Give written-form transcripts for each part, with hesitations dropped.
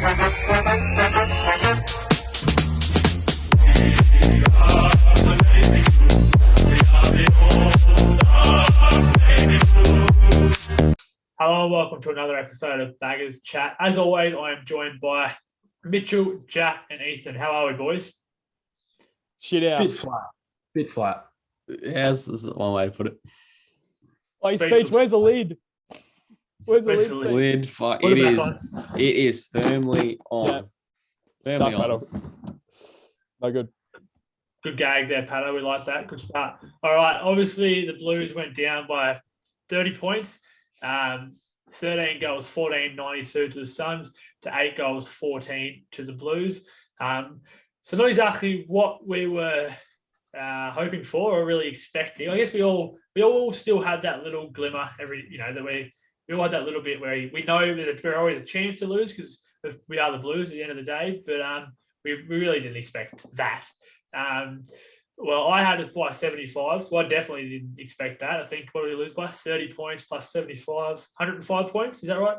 Hello and welcome to another episode of Baggers Chat. As always, I am joined by Mitchell, Jack, and Ethan. How are we, boys? Shit out. Bit flat. Yeah, this is one way to put it. Hey, Speech, where's the lid? Where's the Where's lid? the lid? Lid, fuck, Put it it is. back It is firmly on. Yeah. Firmly Stuck, on. Pato. No good. Good gag there, Pato. We like that. Good start. All right. Obviously, the Blues went down by 30 points. 13 goals, 14-92 to the Suns, to 8 goals, 14 to the Blues. So not exactly what we were hoping for or really expecting. I guess we all still had that little glimmer that we all had that little bit where we know there's always a chance to lose because we are the Blues at the end of the day, but we really didn't expect that. Well, I had us by 75, so I definitely didn't expect that. I think what did we lose by? 30 points plus 75, 105 points. Is that right,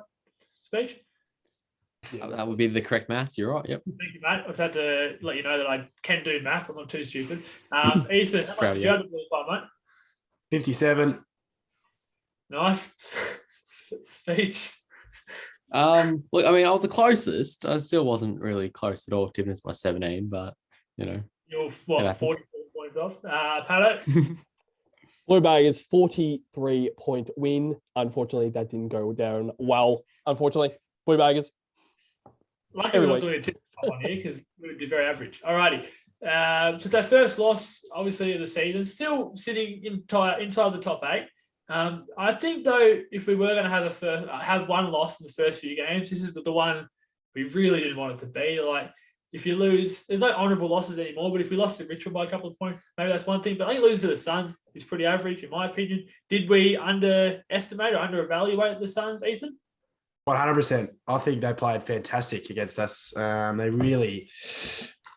Speech? Yeah, that would be the correct maths. You're right. Yep. Thank you, mate. I just had to let you know that I can do math. I'm not too stupid. Ethan, how much did you have the Blues by, mate? 57. Nice. Speech. Look, I mean, I was the closest. I still wasn't really close at all, tipping us by 17, but You're It what, happens. 44 points off? Pato? Blue Baggers 43-point win. Unfortunately, that didn't go down well. Unfortunately, Blue Baggers. Luckily, we're Every not week. doing a tip on here because we would be very average. Alrighty. So it's our first loss, obviously, of the season. Still sitting inside the top 8. I think, though, if we were going to have one loss in the first few games, this is the one we really didn't want it to be. Like, if you lose, there's no honourable losses anymore, but if we lost to Richmond by a couple of points, maybe that's one thing. But I think losing to the Suns is pretty average, in my opinion. Did we underestimate or underevaluate the Suns, Ethan? 100%. I think they played fantastic against us. They really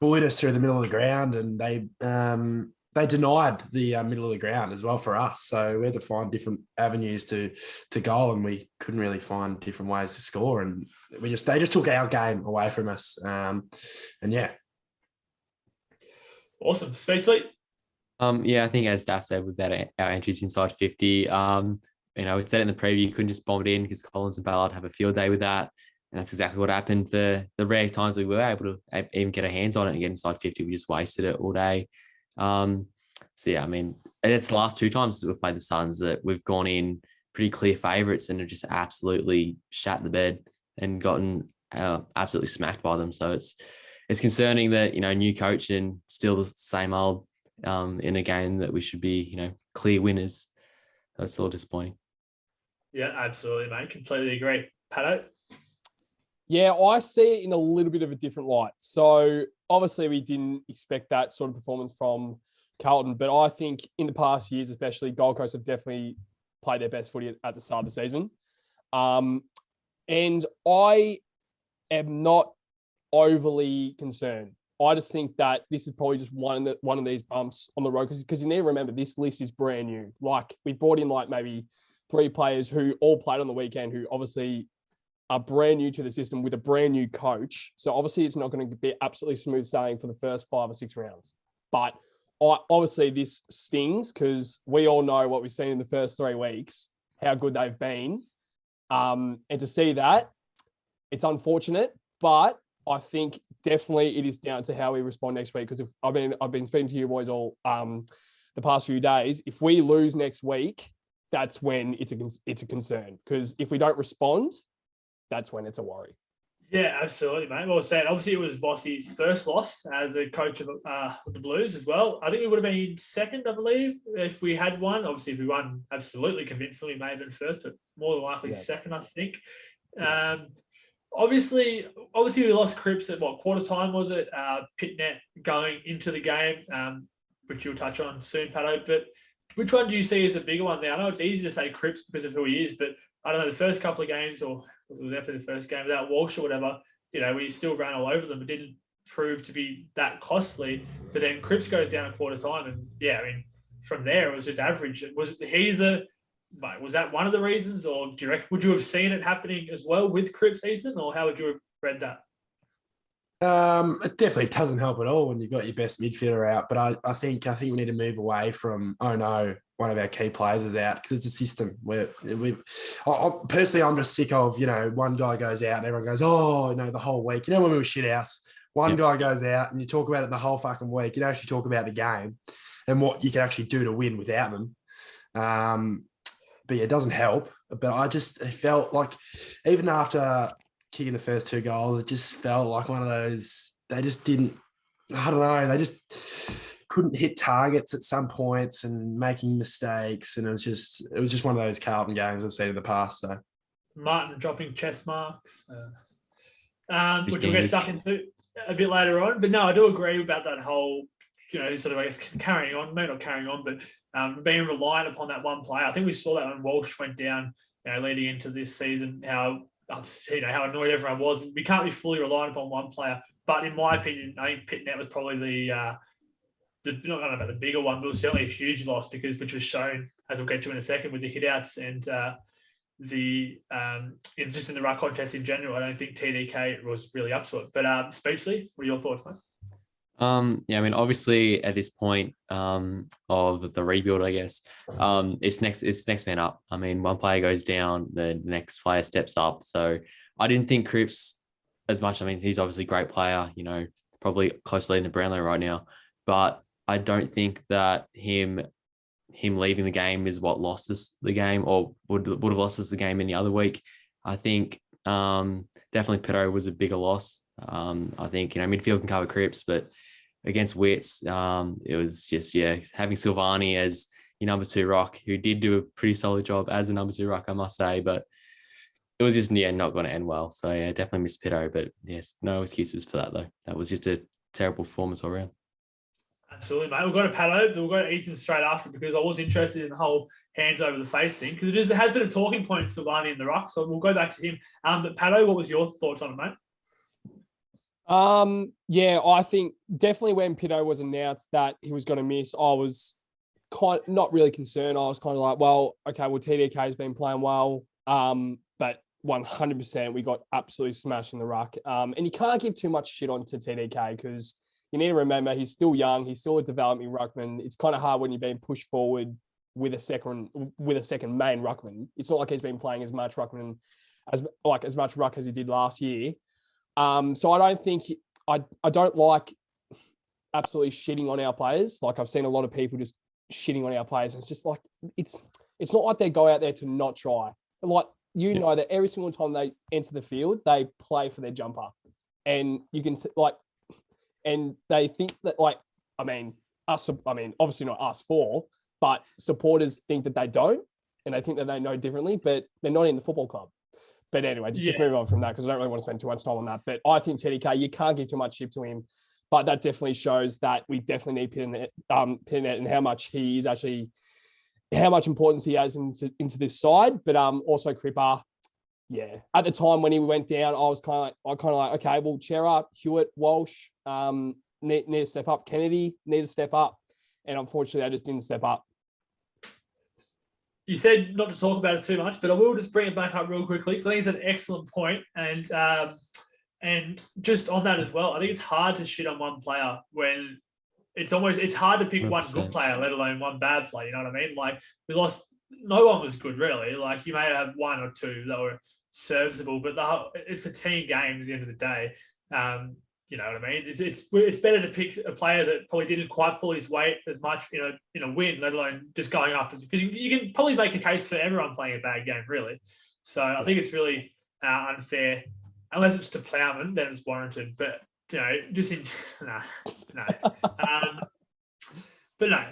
bullied us through the middle of the ground, and they denied the middle of the ground as well for us. So we had to find different avenues to goal, and we couldn't really find different ways to score. And they just took our game away from us. And yeah. Awesome. Speechley? yeah, I think as Daff said, with our entries inside 50, we said in the preview, you couldn't just bomb it in because Collins and Ballard have a field day with that. And that's exactly what happened. The rare times we were able to even get our hands on it and get inside 50, we just wasted it all day. So yeah, I mean, it's the last two times that we've played the Suns that we've gone in pretty clear favourites and have just absolutely shat the bed and gotten absolutely smacked by them. So it's concerning that, new coach and still the same old in a game that we should be, clear winners. So it's a little disappointing. Yeah, absolutely, mate. Completely agree. Pato? Yeah, I see it in a little bit of a different light. So obviously we didn't expect that sort of performance from Carlton, but I think in the past years, especially, Gold Coast have definitely played their best footy at the start of the season. And I am not overly concerned. I just think that this is probably just one of these bumps on the road because you need to remember this list is brand new. Like we brought in maybe 3 players who all played on the weekend who obviously are brand new to the system with a brand new coach. So obviously it's not going to be absolutely smooth sailing for the first 5 or 6 rounds. But obviously this stings because we all know what we've seen in the first 3 weeks, how good they've been. And to see that, it's unfortunate, but I think definitely it is down to how we respond next week. Because if I've been speaking to you boys all the past few days, if we lose next week, that's when it's a concern. Because if we don't respond, that's when it's a worry. Yeah, absolutely, mate. Well said. Obviously, it was Bossie's first loss as a coach of the Blues as well. I think it would have been second, I believe, if we had won. Obviously, if we won absolutely convincingly, it may have been first, but more than likely second, I think. Obviously, we lost Cripps at quarter time, was it? Pitnet going into the game, which you'll touch on soon, Pato. But which one do you see as a bigger one there? I know it's easy to say Cripps because of who he is, but I don't know, the first couple of games, or it was after the first game without Walsh or whatever, we still ran all over them. It didn't prove to be that costly. But then Cripps goes down at quarter time, and from there it was just average. Was that one of the reasons, or do you reckon, would you have seen it happening as well with Cripps, Ethan, or how would you have read that? It definitely doesn't help at all when you've got your best midfielder out. But I think we need to move away from, oh no, one of our key players is out, because it's a system where personally, I'm just sick of, one guy goes out and everyone goes, oh, the whole week. When we were shit house, one guy goes out and you talk about it the whole fucking week. You don't actually talk about the game and what you can actually do to win without them. But yeah, it doesn't help. But it felt like even after kicking the first 2 goals, it just felt like one of those, they just didn't, I don't know, they just couldn't hit targets at some points and making mistakes. And it was just one of those Carlton games I've seen in the past. So Martin dropping chest marks, which we'll get stuck into a bit later on. But no, I do agree about that whole, sort of, I guess, carrying on, maybe not carrying on, but being reliant upon that one player. I think we saw that when Walsh went down, leading into this season, how annoyed everyone was. We can't be fully reliant upon one player. But in my opinion, I think Pitnet was probably I don't know about the bigger one, but it was certainly a huge loss, which was shown, as we'll get to in a second, with the hitouts and just in the ruck contest in general. I don't think TDK was really up to it. But Speechley, what are your thoughts, mate? Yeah, I mean, obviously at this point of the rebuild, I guess, it's next man up. I mean, one player goes down, the next player steps up. So I didn't think Cripps as much. I mean, he's obviously a great player, probably closely in the Brownlow right now, but I don't think that him leaving the game is what lost us the game, or would have lost us the game any other week. I think definitely Pedo was a bigger loss. I think, midfield can cover Cripps, but against Wits, it was just, having Silvani as your number 2 rock, who did do a pretty solid job as a number 2 rock, I must say, but it was just, not going to end well. So yeah, definitely miss Pedo, but yes, no excuses for that though. That was just a terrible performance all around. Absolutely, mate. We'll go to Pato, we'll go to Ethan straight after, because I was interested in the whole hands over the face thing, because it has been a talking point, Silvani in the ruck, so we'll go back to him. But Pato, what was your thoughts on it, mate? Yeah, I think definitely when Pitto was announced that he was going to miss, I was not really concerned. I was kind of like, well, okay, TDK has been playing well, but 100% we got absolutely smashed in the ruck. And you can't give too much shit on to TDK, because you need to remember he's still young, he's still a developing ruckman. It's kind of hard when you're being pushed forward with a second main ruckman. It's not like he's been playing as much ruckman as much ruck as he did last year. So I don't think I don't like absolutely shitting on our players. Like, I've seen a lot of people just shitting on our players. It's just like, it's not like they go out there to not try. Like, know that every single time they enter the field, they play for their jumper, and you can and they think that, obviously not us four, but supporters think that they don't, and they think that they know differently, but they're not in the football club. But anyway, just move on from that, because I don't really want to spend too much time on that. But I think TDK, you can't give too much shit to him, but that definitely shows that we definitely need Pitnet and how much he is actually, how much importance he has into this side. But also Cripper, at the time when he went down, I was kind of like, okay, well, Chera, Hewitt, Walsh need to step up, Kennedy need to step up, and unfortunately, they just didn't step up. You said not to talk about it too much, but I will just bring it back up real quickly. So I think it's an excellent point. And just on that as well, I think it's hard to shit on one player when it's hard to pick 100%. One good player, let alone one bad player. You know what I mean? Like, we lost, no one was good really. Like, you may have 1 or 2 that were serviceable, but it's a team game at the end of the day. You know what I mean? It's better to pick a player that probably didn't quite pull his weight as much in a win, let alone just going up, because you can probably make a case for everyone playing a bad game, really. So I think it's really unfair, unless it's to Plowman, then it's warranted. But just in no. But no,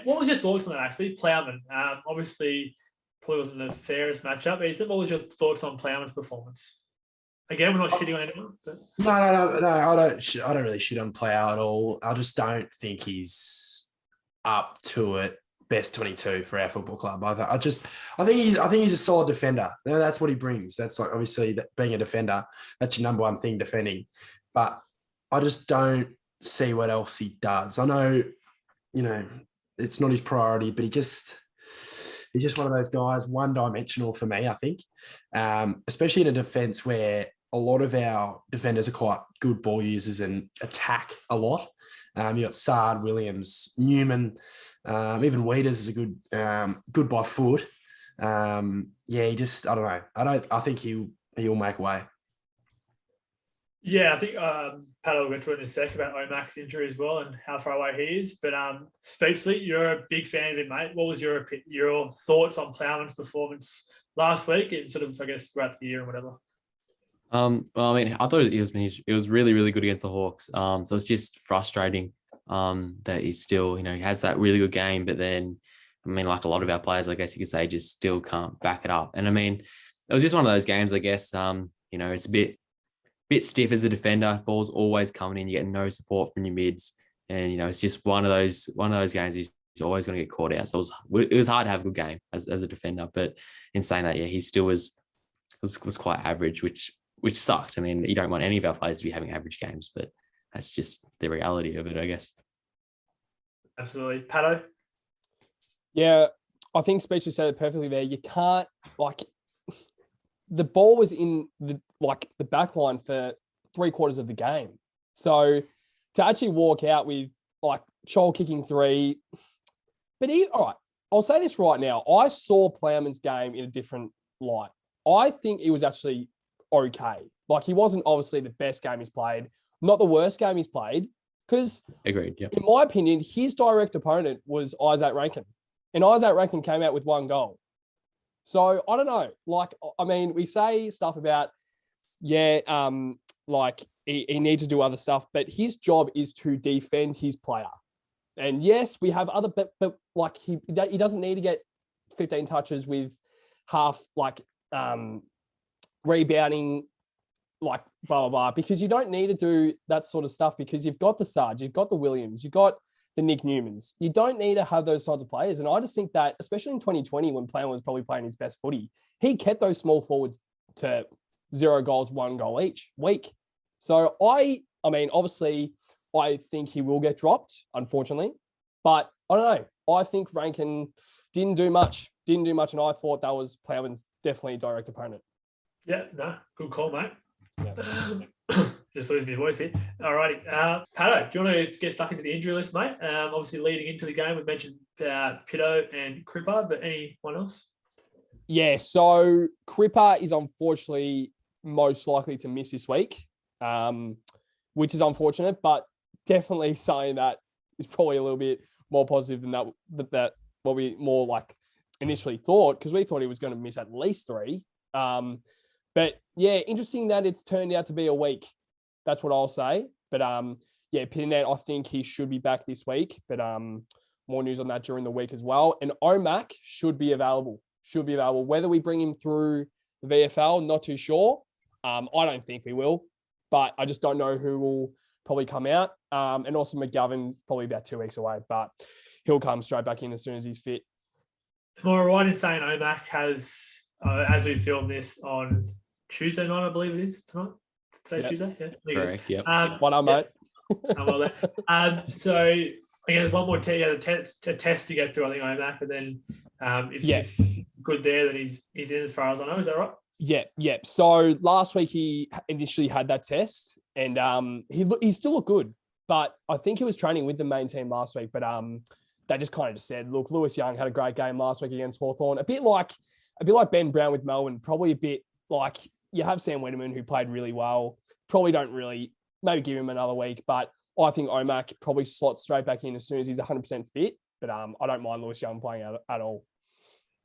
what was your thoughts on that actually, Plowman? Obviously, probably wasn't the fairest matchup. Ethan, what was your thoughts on Plowman's performance? Again, we're not shitting on anyone. But... No. I don't really shit on Plow at all. I just don't think he's up to it. Best 22 for our football club. I think he's a solid defender. That's what he brings. That's like, obviously, that being a defender, that's your number one thing, defending. But I just don't see what else he does. I know, it's not his priority, but he's just one of those guys, one-dimensional for me, I think, especially in a defence where a lot of our defenders are quite good ball users and attack a lot. You got Sard, Williams, Newman, even Weeders is a good by foot. He just, I don't know. I think he'll make way. Yeah, I think Pat will get to it in a sec about Omac's injury as well and how far away he is. But Speechley, you're a big fan of him, mate. What was your thoughts on Plowman's performance last week and sort of, I guess, throughout the year and whatever? Well, I mean, I thought it was really, really good against the Hawks. So it's just frustrating that he's still, he has that really good game, but then, I mean, like a lot of our players, I guess you could say, just still can't back it up. And I mean, it was just one of those games, I guess. It's a bit stiff as a defender. Ball's always coming in. You get no support from your mids, and it's just one of those games he's always going to get caught out. So it was hard to have a good game as a defender. But in saying that, he still was quite average, which sucked. I mean, you don't want any of our players to be having average games, but that's just the reality of it, I guess. Absolutely, Pato. Yeah, I think Speechley said it perfectly there. You can't, the ball was in the back line for 3/4 of the game. So to actually walk out with Chol kicking 3, but all right, I'll say this right now. I saw Plowman's game in a different light. I think he was actually okay. He wasn't obviously the best game he's played, not the worst game he's played, because agreed. Yeah. In my opinion, his direct opponent was Isaac Rankin. And Isaac Rankin came out with 1 goal. So I don't know. I mean, we say stuff about, he needs to do other stuff, but his job is to defend his player. And yes, we have other, but he doesn't need to get 15 touches with half rebounding, blah, blah, blah, because you don't need to do that sort of stuff because you've got the Sarge, you've got the Williams, you've got the Nick Newmans. You don't need to have those sorts of players. And I just think that, especially in 2020, when Plowman was probably playing his best footy, he kept those small forwards to 0 goals, 1 goal each week. So I mean, obviously, I think he will get dropped, unfortunately. But I don't know. I think Rankin didn't do much. And I thought that was Plowman's definitely a direct opponent. Yeah, no, good call, mate. Yeah. Just losing my voice here. All righty. Pato, do you want to get stuck into the injury list, mate? Obviously, leading into the game, we mentioned Pitto and Cripper, but anyone else? Yeah, so Cripper is unfortunately most likely to miss this week, which is unfortunate, but definitely something that is probably a little bit more positive than that what we more initially thought, because we thought he was going to miss at least 3. But yeah, interesting that it's turned out to be a week. That's what I'll say. But Pitternet, I think he should be back this week. But more news on that during the week as well. And Omac should be available. Whether we bring him through the VFL, not too sure. I don't think we will. But I just don't know who will probably come out. And also McGovern, probably about 2 weeks away. But he'll come straight back in as soon as he's fit. Am I right in saying Omac has, as we film this on Tuesday night, I believe it is tonight? Today, Tuesday? Yeah. Correct, yep. What up, mate? So I think there's one more test to get through, I think, Omac, and then if good there, then he's in as far as I know. Is that right? Yeah. So last week he initially had that test, and he still looked good, but I think he was training with the main team last week. But they just kind of just said, look, Lewis Young had a great game last week against Hawthorn, a bit like Ben Brown with Melbourne, probably a bit like you have Sam Wetterman who played really well. Probably don't really maybe give him another week, but I think Omac probably slots straight back in as soon as he's 100% fit. But I don't mind Lewis Young playing at all.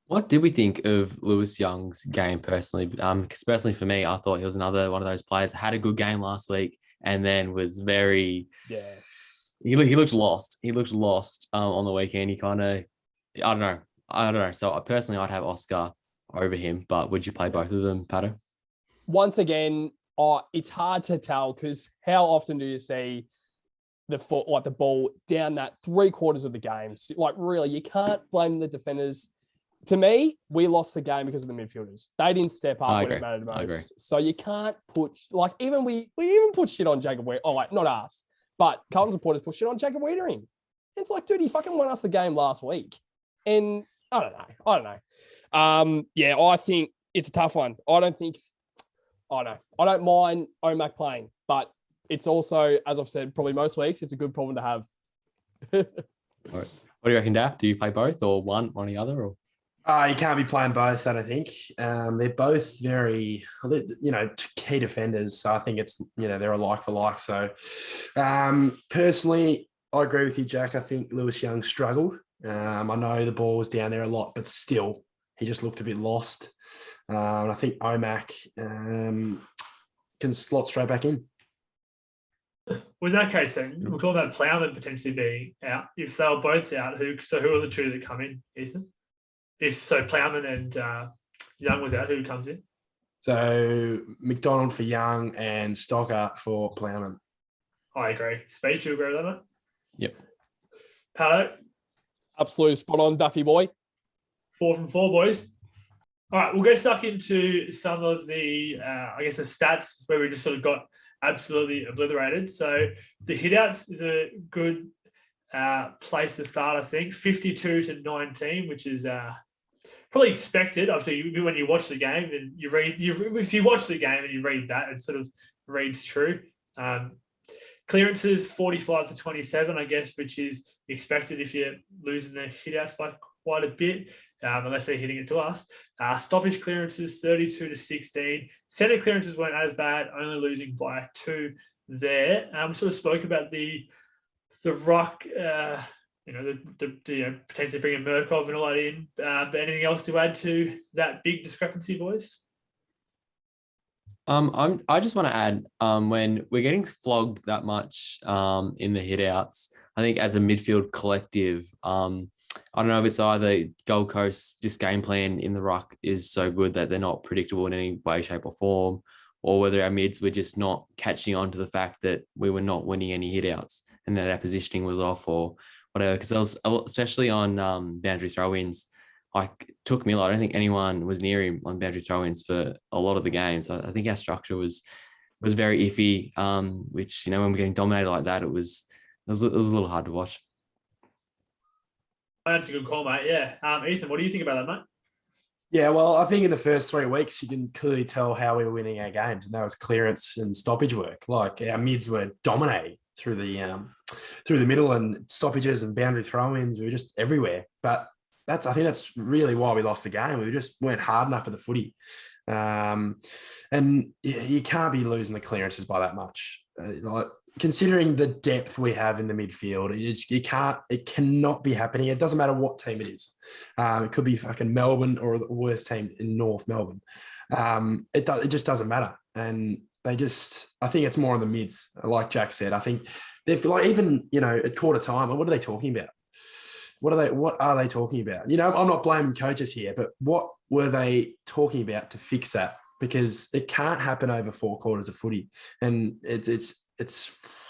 What did we think of Lewis Young's game personally? Because personally for me, I thought he was another one of those players that had a good game last week and then was very He looked lost. He looked lost on the weekend. He kind of, I don't know. So personally, I'd have Oscar over him. But would you play both of them, Pato? Once again, it's hard to tell because how often do you see the ball down that 3/4 of the game? Really, you can't blame the defenders. To me, we lost the game because of the midfielders. They didn't step up when it mattered most. So you can't put even we even put shit on Jacob Weitering. Oh, not us, but Carlton supporters put shit on Jacob Weitering. It's dude, he fucking won us the game last week, and I don't know. I think it's a tough one. I I know. I don't mind Omac playing, but it's also, as I've said, probably most weeks, it's a good problem to have. All right. What do you reckon, Daff? Do you play both or one or the other? Or You can't be playing both, I don't think. They're both very, key defenders. So I think it's, they're a like for like. So personally, I agree with you, Jack. I think Lewis Young struggled. I know the ball was down there a lot, but still, he just looked a bit lost. And I think Omac can slot straight back in. Well, in that case, then we'll talk about Plowman potentially being out. If they were both out, who are the two that come in, Ethan? If so, Plowman and Young was out, who comes in? So McDonald for Young and Stocker for Plowman. I agree. Speech, you agree with that, mate? Yep. Pato, Absolutely spot on, Duffy boy. 4 from 4, boys. All right, we'll get stuck into some of the, the stats where we just sort of got absolutely obliterated. So the hitouts is a good place to start, I think. 52-19, which is probably expected after when you watch the game and if you watch the game and you read that, it sort of reads true. Clearances 45-27, I guess, which is expected if you're losing the hitouts by quite a bit, unless they're hitting it to us. Stoppage clearances 32-16. Centre clearances weren't as bad, only losing by 2 there. We sort of spoke about the ruck, potentially bringing Murkov and all that in. But anything else to add to that big discrepancy, boys? I just want to add, when we're getting flogged that much in the hitouts, I think as a midfield collective, I don't know if it's either Gold Coast just game plan in the ruck is so good that they're not predictable in any way, shape, or form, or whether our mids were just not catching on to the fact that we were not winning any hitouts and that our positioning was off or whatever. Because there was, especially on boundary throw-ins, like took Miller, I don't think anyone was near him on boundary throw-ins for a lot of the games. I think our structure was very iffy, which, when we're getting dominated like that, it was a little hard to watch. That's a good call, mate. Yeah. Ethan, what do you think about that, mate? Yeah, well, I think in the first 3 weeks, you can clearly tell how we were winning our games, and that was clearance and stoppage work. Like our mids were dominating through the middle and stoppages and boundary throw-ins. We were just everywhere. But I think that's really why we lost the game. We just weren't hard enough for the footy. And you can't be losing the clearances by that much. Considering the depth we have in the midfield, it cannot be happening. It doesn't matter what team it is. It could be fucking Melbourne or the worst team in North Melbourne. It just doesn't matter. And I think it's more on the mids. Like Jack said, I think they're like, even, at quarter time, what are they talking about? What are they talking about? I'm not blaming coaches here, but what were they talking about to fix that? Because it can't happen over 4 quarters of footy. And it's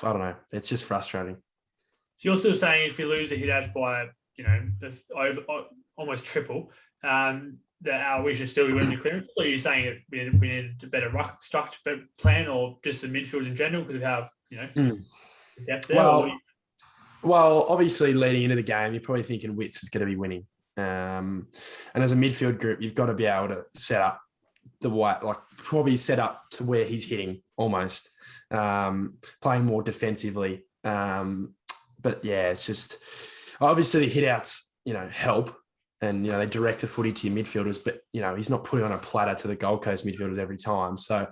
I don't know. It's just frustrating. So you're still saying if we lose the hitouts by, almost triple, that we should still be winning the clearance? Or are you saying we need a better ruck structure plan, or just the midfields in general because of how, depth there? Well, obviously leading into the game, you're probably thinking Wits is going to be winning. And as a midfield group, you've got to be able to set up probably set up to where he's hitting almost, playing more defensively. But yeah, it's just obviously the hitouts, help and, they direct the footy to your midfielders, but, he's not putting on a platter to the Gold Coast midfielders every time. So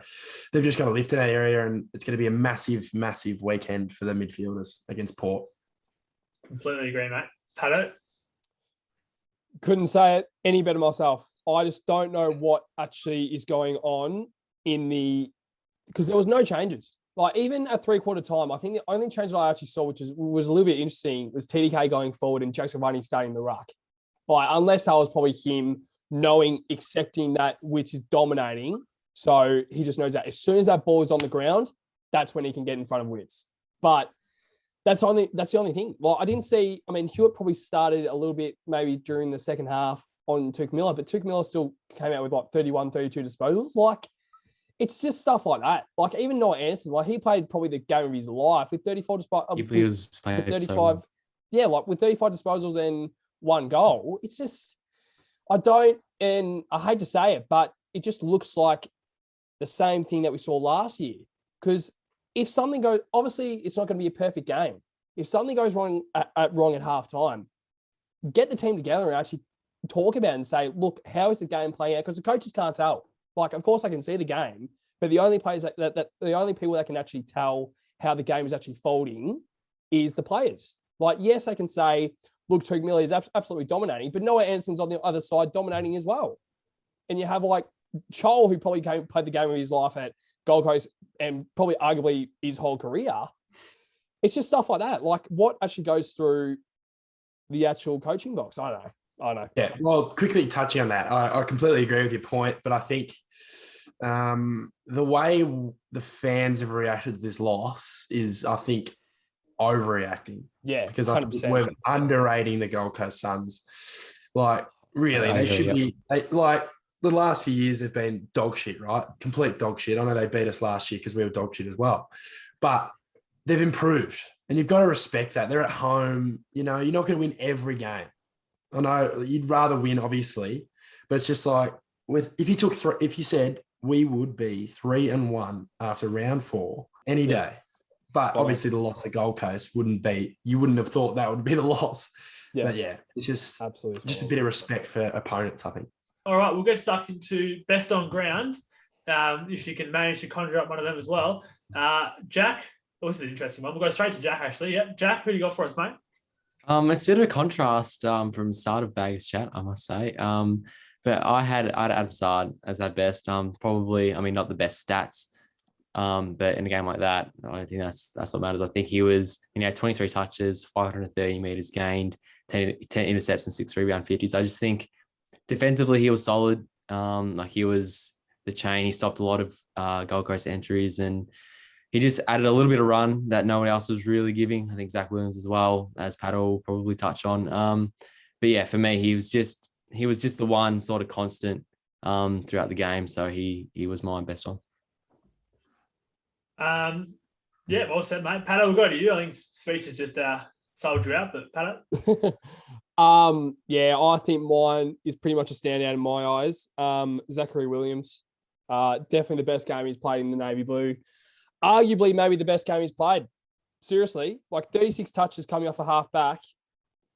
they've just got to lift in that area, and it's going to be a massive, massive weekend for the midfielders against Port. Completely agree, mate. Pato? Couldn't say it any better myself. I just don't know what actually is going on because there was no changes. Like even at 3/4 time, I think the only change that I actually saw, which was a little bit interesting, was TDK going forward and Jackson Running starting the ruck. Like unless that was probably him accepting that Wits is dominating. So he just knows that as soon as that ball is on the ground, that's when he can get in front of Wits. But that's the only thing. Well, Hewitt probably started a little bit maybe during the second half on Tuke Miller, but Tuke Miller still came out with 31, 32 disposals. Like, it's just stuff like that. Like, even Noah Anderson, he played probably the game of his life with 34 disposals. He was playing 35. So yeah, with 35 disposals and 1 goal. It's just, and I hate to say it, but it just looks like the same thing that we saw last year. Because if something goes, obviously it's not going to be a perfect game. If something goes wrong at halftime, get the team together and actually talk about it and say, look, how is the game playing out? Because the coaches can't tell. Like, of course I can see the game, but the only players that the only people that can actually tell how the game is actually folding is the players. Like, yes, they can say, look, Tug Miller is absolutely dominating, but Noah Anderson's on the other side dominating as well. And you have like Chol, who probably played the game of his life at Gold Coast and probably arguably his whole career. It's just stuff like that. Like, what actually goes through the actual coaching box? I don't know. Yeah, well, quickly touching on that, I completely agree with your point, but I think the way the fans have reacted to this loss is, I think, overreacting. Yeah, because I think we're underrating the Gold Coast Suns. Like, really, they should be like the last few years. They've been dog shit, right? Complete dog shit. I know they beat us last year because we were dog shit as well, but they've improved, and you've got to respect that. They're at home. You know, you're not going to win every game. I know you'd rather win, obviously, but it's just like if you said we would be 3-1 after round 4 any day. But obviously the loss at Gold Coast you wouldn't have thought that would be the loss. Yeah. But yeah, it's just absolutely just a bit of respect for opponents, I think. All right, we'll get stuck into best on ground. If you can manage to conjure up one of them as well. Jack, this is an interesting one. We'll go straight to Jack, actually. Yeah, Jack, who you got for us, mate? It's a bit of a contrast from the start of Vegas chat, I must say. But I had Adam Sard as our best. Probably, I mean, not the best stats. But in a game like that, I don't think that's what matters. I think he had 23 touches, 530 meters gained, 10 intercepts and 6 rebound 50s. I just think defensively he was solid. Like, he was the chain. He stopped a lot of Gold Coast entries, and he just added a little bit of run that no one else was really giving. I think Zach Williams as well, as Pat will probably touch on. But yeah, for me, he was just the one sort of constant throughout the game. So he was my best on. Yeah, well said, mate. Pat, we'll go to you. I think speech is just sold you out, but Pat. Yeah, I think mine is pretty much a standout in my eyes. Zachary Williams, definitely the best game he's played in the Navy Blue. Arguably, maybe the best game he's played. Seriously, like 36 touches coming off a half back,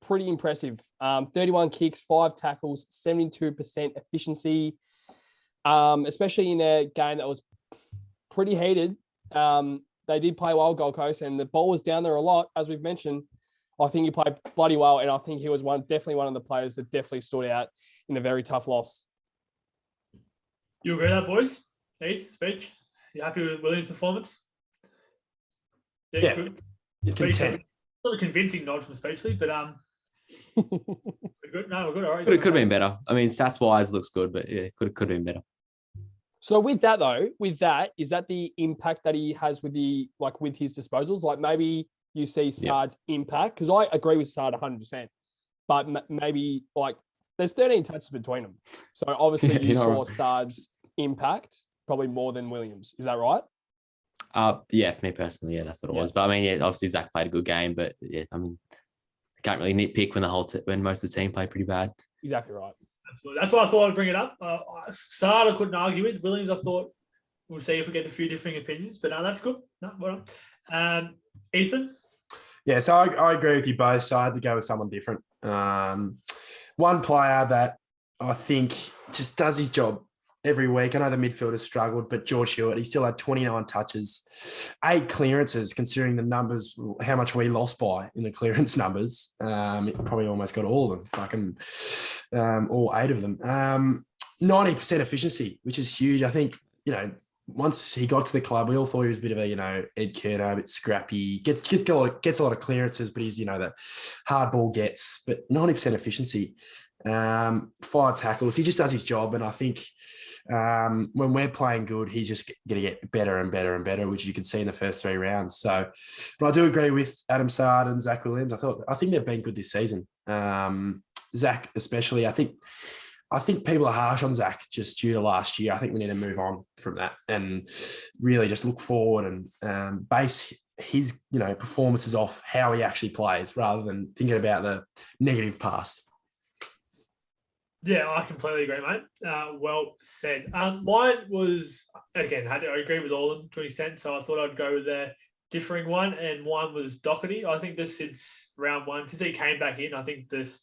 pretty impressive. 31 kicks, 5 tackles, 72% efficiency. Especially in a game that was pretty heated. They did play well, Gold Coast, and the ball was down there a lot, as we've mentioned. I think he played bloody well, and I think he was definitely one of the players that definitely stood out in a very tough loss. You agree with that, boys? Heath, speech? You happy with Williams' performance? Yeah. Content. Not a convincing nod from Speechley, but we're good. No, we're good. All right. It could have been better. I mean, stats wise looks good, but yeah, could have been better. So with that though, is that the impact that he has with his disposals? Like, maybe you see Sard's impact, because I agree with Sard 100%, but maybe like there's 13 touches between them. So obviously you saw Sard's impact probably more than Williams. Is that right? Yeah, for me personally, yeah, that's what it was. But I mean, yeah, obviously Zach played a good game, but yeah, I mean, can't really nitpick when most of the team played pretty bad. Exactly right. Absolutely. That's why I thought I'd bring it up. Sard I couldn't argue with. Williams, I thought we'll see if we get a few differing opinions, but no, that's good. No, well done. Ethan? Yeah, so I agree with you both. So I had to go with someone different. One player that I think just does his job every week. I know the midfielders struggled, but George Hewitt, he still had 29 touches, 8 clearances, considering the numbers, how much we lost by in the clearance numbers. It probably almost got all of them, all 8 of them. 90% efficiency, which is huge. I think, once he got to the club, we all thought he was a bit of a, Ed Kerner, a bit scrappy, gets a lot of clearances, but he's, the hard ball gets, but 90% efficiency. 5 tackles. He just does his job. And I think when we're playing good, he's just going to get better and better and better, which you can see in the first 3 rounds. So, but I do agree with Adam Sard and Zach Williams. I think they've been good this season. Zach, especially, I think people are harsh on Zach just due to last year. I think we need to move on from that and really just look forward and base his, performances off how he actually plays rather than thinking about the negative past. Yeah, I completely agree, mate. Well said. Mine was, again, I agree with all of them to an extent, so I thought I'd go with a differing one, and one was Doherty. I think this since round one, since he came back in, I think this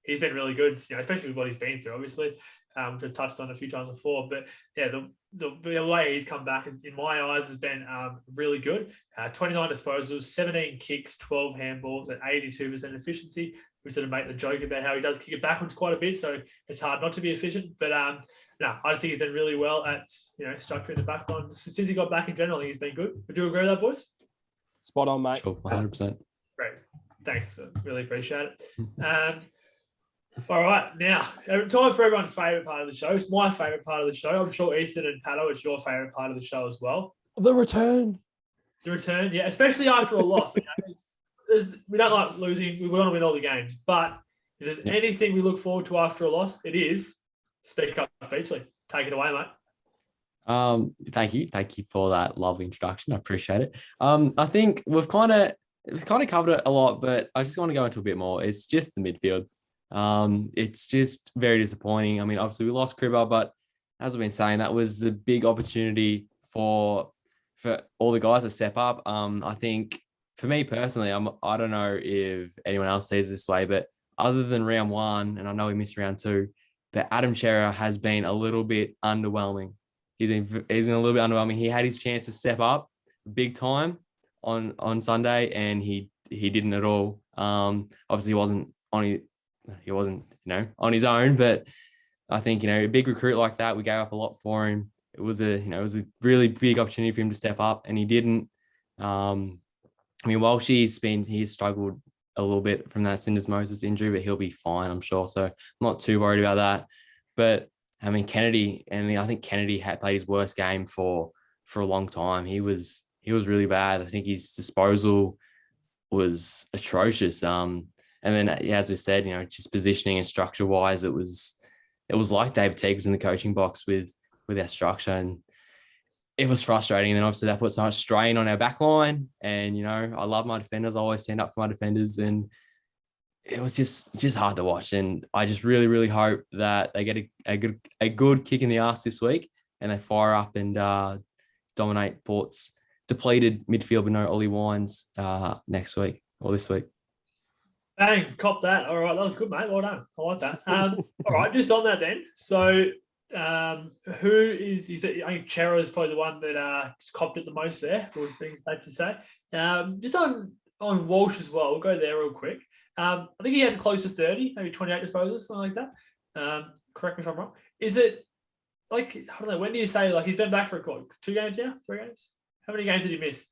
he's been really good, especially with what he's been through, obviously, which I've touched on a few times before. But yeah, the way he's come back, in my eyes, has been really good. 29 disposals, 17 kicks, 12 handballs, and 82% efficiency. We sort of make the joke about how he does kick it backwards quite a bit, so it's hard not to be efficient. But no, I just think he's been really well at structuring the back line. Since he got back in general, he's been good. Would you agree with that, boys? Spot on, mate. Sure, 100%. Great. Thanks. Really appreciate it. All right. Now, time for everyone's favourite part of the show. It's my favourite part of the show. I'm sure Ethan and Pato, it's your favourite part of the show as well. The return. The return, yeah, especially after a loss. We don't like losing. We want to win all the games. But if there's anything we look forward to after a loss, it is Speak Up, Speechley. Take it away, mate. Thank you for that lovely introduction. I appreciate it. I think we've kind of covered it a lot, but I just want to go into a bit more. It's just the midfield. It's just very disappointing. I mean, obviously we lost Cribber, but as I've been saying, that was the big opportunity for all the guys to step up. I think for me personally, I don't know if anyone else sees this way, but other than round one, and I know we missed round two, but Adam Cerra has been a little bit underwhelming. He's been a little bit underwhelming. He had his chance to step up big time on Sunday, and he didn't at all. Obviously, he wasn't on his own, but I think a big recruit like that, we gave up a lot for him. It was a really big opportunity for him to step up, and he didn't. I mean, Walsh, he's struggled a little bit from that syndesmosis injury, but he'll be fine, I'm sure. So I'm not too worried about that. But I mean, Kennedy, I think Kennedy had played his worst game for a long time. He was really bad. I think his disposal was atrocious. And then, as we said, just positioning and structure wise, it was like David Teague was in the coaching box with our structure, and it was frustrating. And then obviously that put so much strain on our back line. And, I love my defenders. I always stand up for my defenders, and it was just hard to watch. And I just really, really hope that they get a good kick in the arse this week, and they fire up and dominate Port's depleted midfield with no Ollie Wines next week or this week. Bang, cop that. All right, that was good, mate. Well done. I like that. All right, just on that then. So who is I think Cerra is probably the one that copped it the most there, all these things safe to say. Just on Walsh as well, we'll go there real quick. I think he had close to 30, maybe 28 disposals, something like that. Correct me if I'm wrong. Is it like, I don't know, when do you say, like, he's been back for 2 games now? 3 games? How many games did he miss?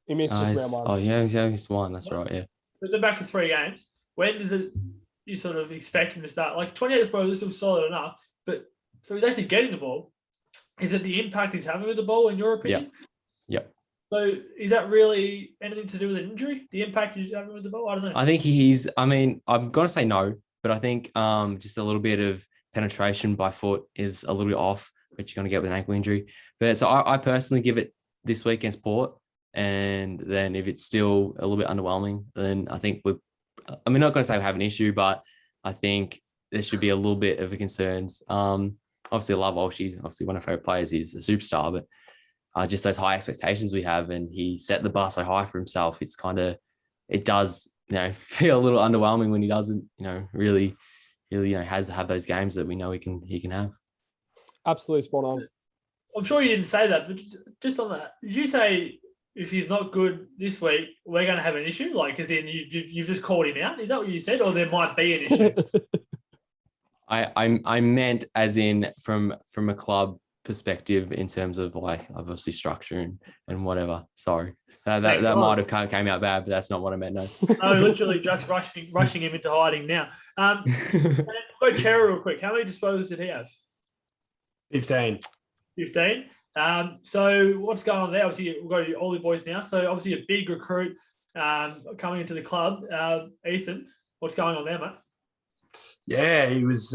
He missed just round one. Oh, yeah, he missed one. That's right, yeah. But they're back for 3 games. When does you sort of expect him to start? Like, 28 disposals is still solid enough, but so he's actually getting the ball. Is it the impact he's having with the ball, in your opinion? Yep. So is that really anything to do with an injury? The impact he's having with the ball? I don't know. I think I'm going to say no, but I think just a little bit of penetration by foot is a little bit off, which you're going to get with an ankle injury. But so I personally give it this week against Port. And then if it's still a little bit underwhelming, then I think I'm not going to say we have an issue, but I think there should be a little bit of a concerns. Obviously, I love Walsh. He's obviously one of our favorite players. He's a superstar, but just those high expectations we have, and he set the bar so high for himself. It does, feel a little underwhelming when he doesn't, really, has to have those games that we know he can have. Absolutely spot on. I'm sure you didn't say that, but just on that, did you say if he's not good this week, we're going to have an issue? Like, as in you've just called him out? Is that what you said? Or there might be an issue? I meant as in from a club perspective in terms of, like, obviously structure and whatever. Sorry. That might have came out bad, but that's not what I meant, no. No, literally just rushing him into hiding now. Go Cerra real quick. How many disposals did he have? 15. 15. So what's going on there? Obviously, we'll go to all the boys now. So obviously a big recruit coming into the club. Ethan, what's going on there, mate? Yeah, he was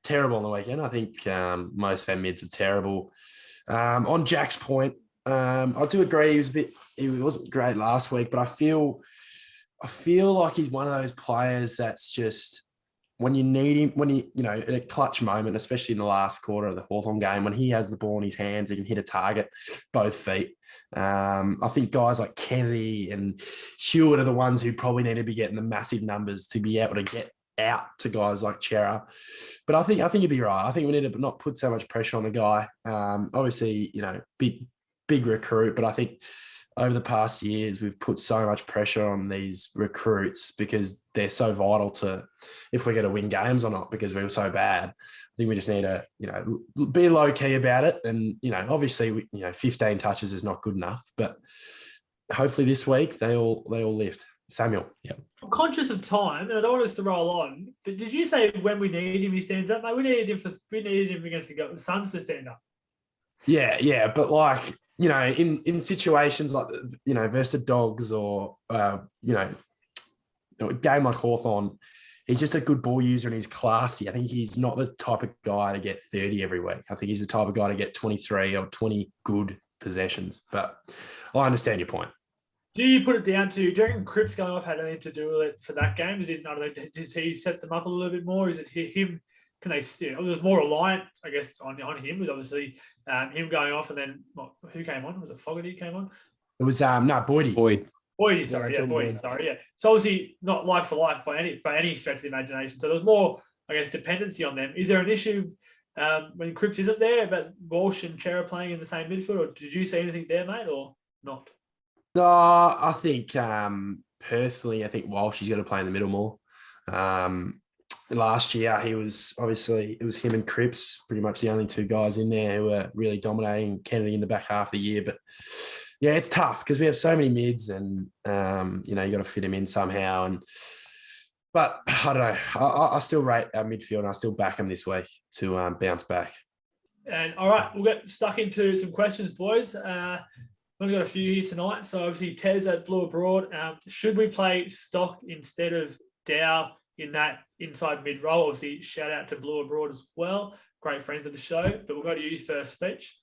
terrible on the weekend. I think most of our mids were terrible. On Jack's point, I do agree he wasn't great last week, but I feel like he's one of those players that's just when you need him, when at a clutch moment, especially in the last quarter of the Hawthorn game, when he has the ball in his hands, he can hit a target, both feet. I think guys like Kennedy and Hewitt are the ones who probably need to be getting the massive numbers to be able to get out to guys like Chera. But I think you'd be right. I think we need to not put so much pressure on the guy. Obviously, big recruit, but I think over the past years, we've put so much pressure on these recruits because they're so vital to if we're going to win games or not, because we were so bad. I think we just need to, be low key about it. And, obviously, 15 touches is not good enough, but hopefully this week they all lift. Samuel. Yeah. I'm conscious of time, and I don't want us to roll on. But did you say when we need him, he stands up? Mate, we needed him against the Suns to stand up. Yeah, but in situations like versus the Dogs or a game like Hawthorn, he's just a good ball user and he's classy. I think he's not the type of guy to get 30 every week. I think he's the type of guy to get 23 or 20 good possessions. But I understand your point. Do you put it down to, do you reckon Cripps going off had anything to do with it for that game? Is it, I don't know, does he set them up a little bit more? Is it him? Can they, there's more reliant, I guess, on him with obviously him going off and then who came on? Was it Fogarty came on? It was, Boydie. Boydie, sorry. Yeah. So obviously not like for like by any stretch of the imagination. So there's more, I guess, dependency on them. Is there an issue when Cripps isn't there about Walsh and Chera playing in the same midfield, or did you see anything there, mate, or not? No, I think personally, I think Walsh has got to play in the middle more. Last year, it was him and Cripps, pretty much the only two guys in there who were really dominating Kennedy in the back half of the year. But yeah, it's tough because we have so many mids and, you got to fit him in somehow. But I don't know. I still rate our midfield and I still back him this week to bounce back. And all right, we'll get stuck into some questions, boys. We've only got a few here tonight. So obviously, Tez at Blue Abroad. Should we play Stock instead of Dow in that inside mid role? Obviously, shout out to Blue Abroad as well. Great friends of the show. But we'll go to you first, Speech.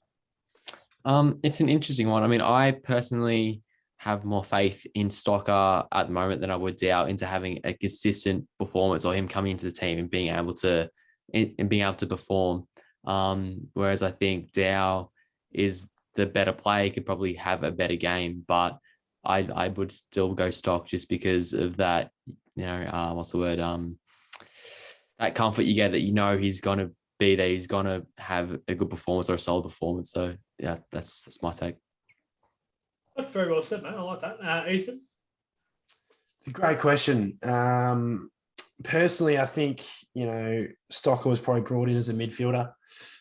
It's an interesting one. I mean, I personally have more faith in Stocker at the moment than I would Dow into having a consistent performance or him coming into the team and being able to perform. Whereas I think Dow is the better player, could probably have a better game, but I would still go Stock just because of that, what's the word? That comfort you get that he's going to be there, he's going to have a good performance or a solid performance. So yeah, that's my take. That's very well said, mate. I like that. Ethan? It's a great question. Personally, I think, Stocker was probably brought in as a midfielder,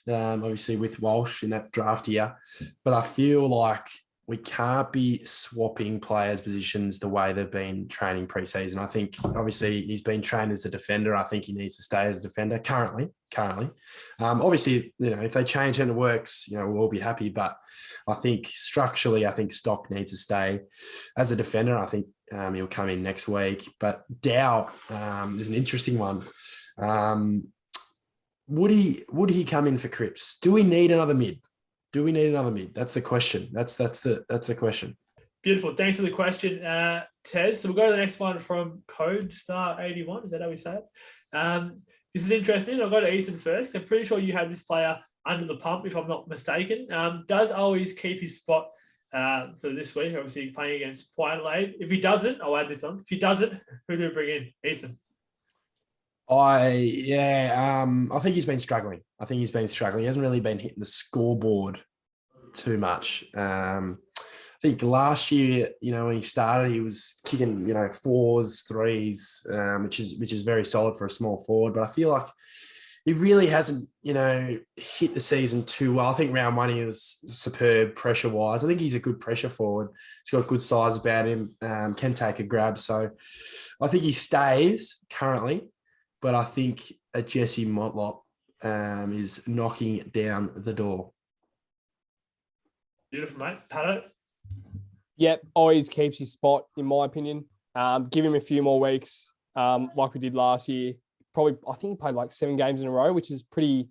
obviously with Walsh in that draft year. But I feel like we can't be swapping players' positions the way they've been training preseason. I think, obviously, he's been trained as a defender. I think he needs to stay as a defender currently. Obviously, if they change and it works, we'll all be happy. But I think structurally, Stock needs to stay as a defender. I think he'll come in next week. But Dow is an interesting one. Would he come in for Cripps? Do we need another mid? That's the question. That's the question. Beautiful. Thanks for the question, Tez. So we'll go to the next one from Code Star 81. Is that how we say it? This is interesting. I'll go to Ethan first. I'm pretty sure you had this player under the pump, if I'm not mistaken. Does always keep his spot. So this week, obviously playing against Port Adelaide. If he doesn't, I'll add this on. If he doesn't, who do we bring in? Ethan. I think he's been struggling. He hasn't really been hitting the scoreboard too much. I think last year, when he started, he was kicking, 4s, 3s, which is very solid for a small forward. But I feel like he really hasn't, hit the season too well. I think round one he was superb pressure-wise. I think he's a good pressure forward. He's got good size about him, can take a grab. So I think he stays currently. But I think a Jesse Motlop is knocking down the door. Beautiful, mate. Pato? Yep, always keeps his spot, in my opinion. Give him a few more weeks, like we did last year. Probably, I think he played like 7 games in a row, which is pretty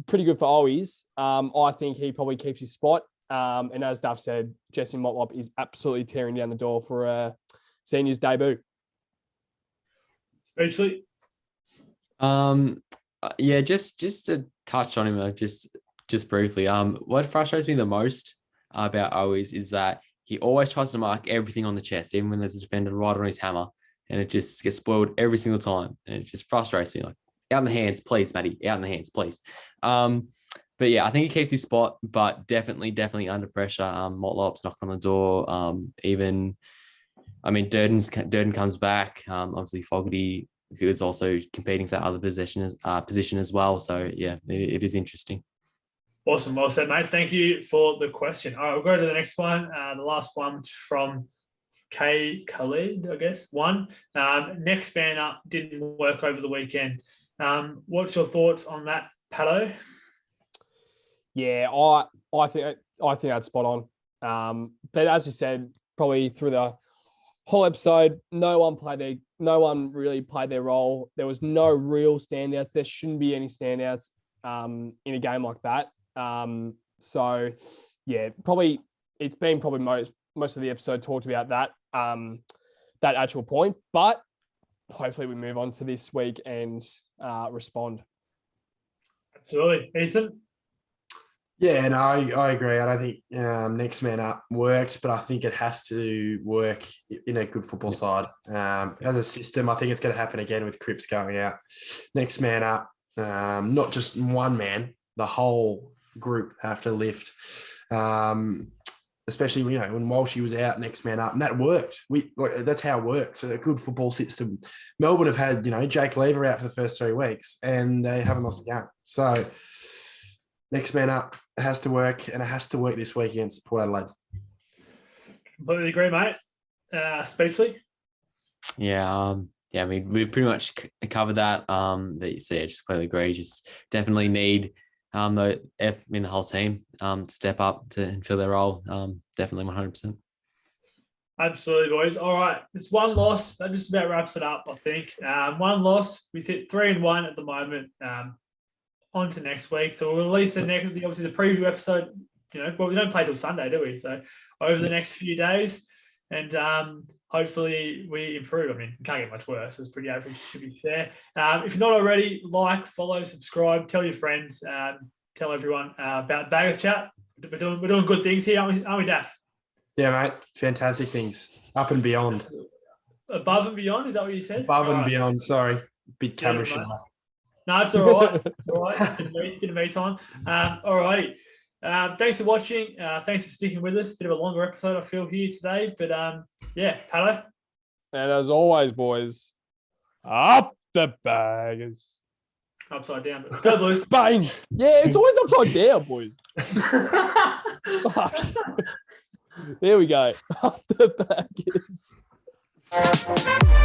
good for always. I think he probably keeps his spot. And as Duff said, Jesse Motlop is absolutely tearing down the door for a seniors debut. Speechley? Yeah, just to touch on him, just briefly. What frustrates me the most about Owies is that he always tries to mark everything on the chest, even when there's a defender right on his hammer, and it just gets spoiled every single time, and it just frustrates me. Like, out in the hands, please, Matty. Out in the hands, please. But yeah, I think he keeps his spot, but definitely under pressure. Motlop's knocked on the door. Durden comes back. Obviously, Fogarty is also competing for that other position as well. So yeah, it is interesting. Awesome. Well said, mate. Thank you for the question. All right, we'll go to the next one. The last one from Khalid, I guess. One. Next man up didn't work over the weekend. What's your thoughts on that, Pato? Yeah, I think that's spot on. But as you said, probably through the whole episode, no one really played their role. There was no real standouts. There shouldn't be any standouts in a game like that. So yeah, probably it's been most of the episode talked about that actual point. But hopefully we move on to this week and respond. Absolutely. Ethan? Yeah, no, I agree. I don't think next man up works, but I think it has to work in a good football side. As a system, I think it's going to happen again with Cripps going out. Next man up, not just one man, the whole group have to lift. Especially, when Walshy was out, next man up, and that worked. That's how it works. A good football system. Melbourne have had, Jake Lever out for the first 3 weeks, and they haven't lost a game. So next man up has to work, and it has to work this week against Port Adelaide. Completely agree, mate. Speechley? Yeah, we've pretty much covered that. But you see, I just completely agree. Just definitely need the whole team step up to fill their role. Definitely 100%. Absolutely, boys. All right, it's one loss. That just about wraps it up, I think. One loss. We sit 3-1 at the moment. On to next week. So we'll release the preview episode. We don't play till Sunday, do we? So over the next few days, and hopefully we improve. I mean, it can't get much worse. It's pretty average, to be fair. If you're not already, follow, subscribe, tell your friends, tell everyone about Baggers Chat. We're doing good things here, aren't we, Daff? Yeah, mate. Fantastic things. Up and beyond. Above and beyond, is that what you said? Above and beyond. Sorry. Big camera shot. No, it's all right. It's all right. Bit of me time. All righty. Thanks for watching. Thanks for sticking with us. Bit of a longer episode, I feel, here today. But yeah, Pato. And as always, boys, up the Baggers. Upside down. But go Blues. Bang. Yeah, it's always upside down, boys. Fuck. There we go. Up the Baggers.